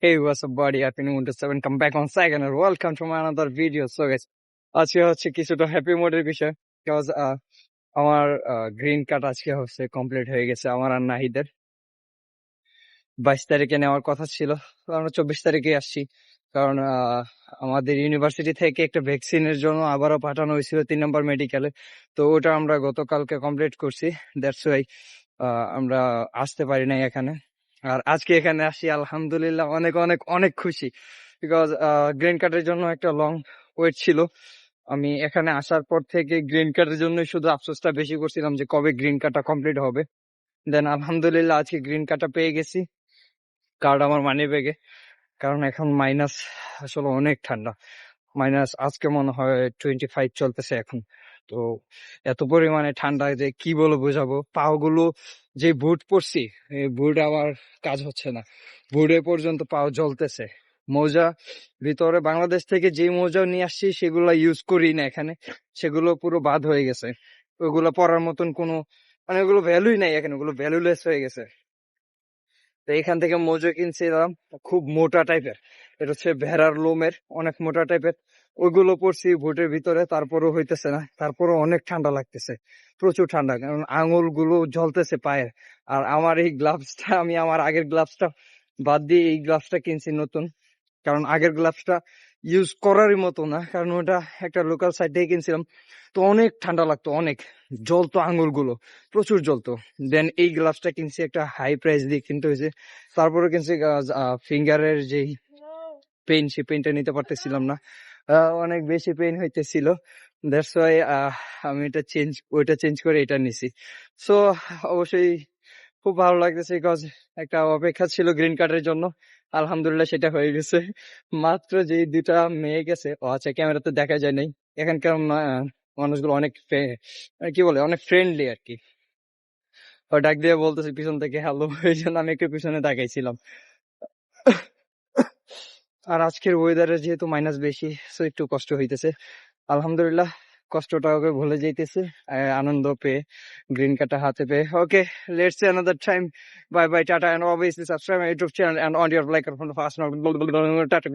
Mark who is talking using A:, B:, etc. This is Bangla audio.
A: Hey, what's up, buddy? Happy New Moon to 7. Come back on second and welcome to my another video. So, guys, আজকে হচ্ছে কিছুটা হ্যাপি মোডের বিষয় বিকজ আমার গ্রিন কার্ড আজকে হচ্ছে কমপ্লিট হয়ে গেছে আমার আর নাহিদের 22 তারিখে নেওয়ার কথা ছিল। তো আমরা 24 তারিখে আসছি কারণ আমাদের ইউনিভার্সিটি থেকে একটা ভ্যাকসিনের জন্য আবারও পাঠানো হয়েছিল 3 নম্বর মেডিকেলে। তো ওটা আমরা গতকালকে কমপ্লিট করছি। দ্যাটস ওয়াই আমরা আসতে পারি নাই এখানে। আর আজকে এখানে আসি আলহামদুলিল্লাহ অনেক অনেক অনেক খুশি বিকজ গ্রিন কার্ডের জন্য একটা লং ওয়েট ছিল। আমি এখানে আসার পর থেকে গ্রিন কার্ডের জন্য শুধু আফসোসটা বেশি করছিলাম যে কবে গ্রিন কার্ডটা কমপ্লিট হবে। দেন আলহামদুলিল্লাহ আজকে গ্রিন কার্ডটা পেয়ে গেছি, কার্ড আমার মানি ব্যাগে। কারণ এখন মাইনাস, আসলে অনেক ঠান্ডা। মাইনাস আজকে মনে হয় 25 চলতেছে এখন। তো এত পরিমাণে ঠান্ডা যে কি বলে বোঝাবো। পাও গুলো যে বুট পরছি, এই বুট আমার কাজ হচ্ছে না, বুটে পর্যন্ত পাও জ্বলতেছে। মোজা ভিতরে বাংলাদেশ থেকে যে মোজা নিয়ে আসছি সেগুলো ইউজ করি না এখানে, সেগুলো পুরো বাদ হয়ে গেছে। ওগুলো পরার মতন কোনো মানে ওগুলো ভ্যালুই নাই এখানে, ওগুলো ভ্যালুলেস হয়ে গেছে। তো এখান থেকে মোজো কিনছিলাম খুব মোটা টাইপের, এটা হচ্ছে ভেড়ার লোমের, অনেক মোটা টাইপের। ওইগুলো পরছি বুটের ভিতরে, তারপরও হইতেছে না, তারপরও অনেক ঠান্ডা লাগতেছে, প্রচুর ঠান্ডা। কারণ আঙুল গুলো জ্বলতেছে পায়ের। আর আমার এই গ্লাভসটা, আমি আমার আগের গ্লাভসটা বাদ দিয়ে এই গ্লাভসটা কিনছি নতুন। কারণ আগের গ্লাভসটা ইউজ করারই মতো না, কারণ ওটা একটা লোকাল সাইট থেকে কিনছিলাম। তো অনেক ঠান্ডা লাগতো, অনেক জ্বলতো আঙুলগুলো, প্রচুর জ্বলতো। দেন এই গ্লাভসটা কিনছি একটা হাই প্রাইস দিয়ে কিনতে হয়েছে। তারপরে কিনছি ফিঙ্গারের যেই পেইন, সেই পেইনটা নিতে পারতেছিলাম না, অনেক বেশি পেইন হইতেছিল। দ্যাটস ওয়াই আমি ওইটা চেঞ্জ করে এটা নিছি। সো অবশ্যই খুব ভালো লাগতেছে বিকজ একটা অপেক্ষা ছিল গ্রিন কার্ডের জন্য, আলহামদুলিল্লাহ সেটা হয়ে গেছে। মাত্র যে দুটা মেয়ে গেছে, ও আচ্ছা ক্যামেরাতে দেখা যায় নাই। এখানকার মানুষগুলো অনেক কি বলে, অনেক ফ্রেন্ডলি আর কি। ও ডাক দিয়ে বলতেছে পিছন থেকে হ্যালো, এই জন্য আমি একটু পিছনে তাকাইছিলাম। আর আজকের ওয়েদারে যেহেতু মাইনাস বেশি, সো একটু কষ্ট হইতেছে। আলহামদুলিল্লাহ কষ্টটাকে ভুলে যাইতেছে আনন্দ পেয়ে, গ্রিন কার্ডটা হাতে পেয়ে। Okay, let's see another time. Bye bye, tata, and obviously subscribe my YouTube channel and on your like from the first tata.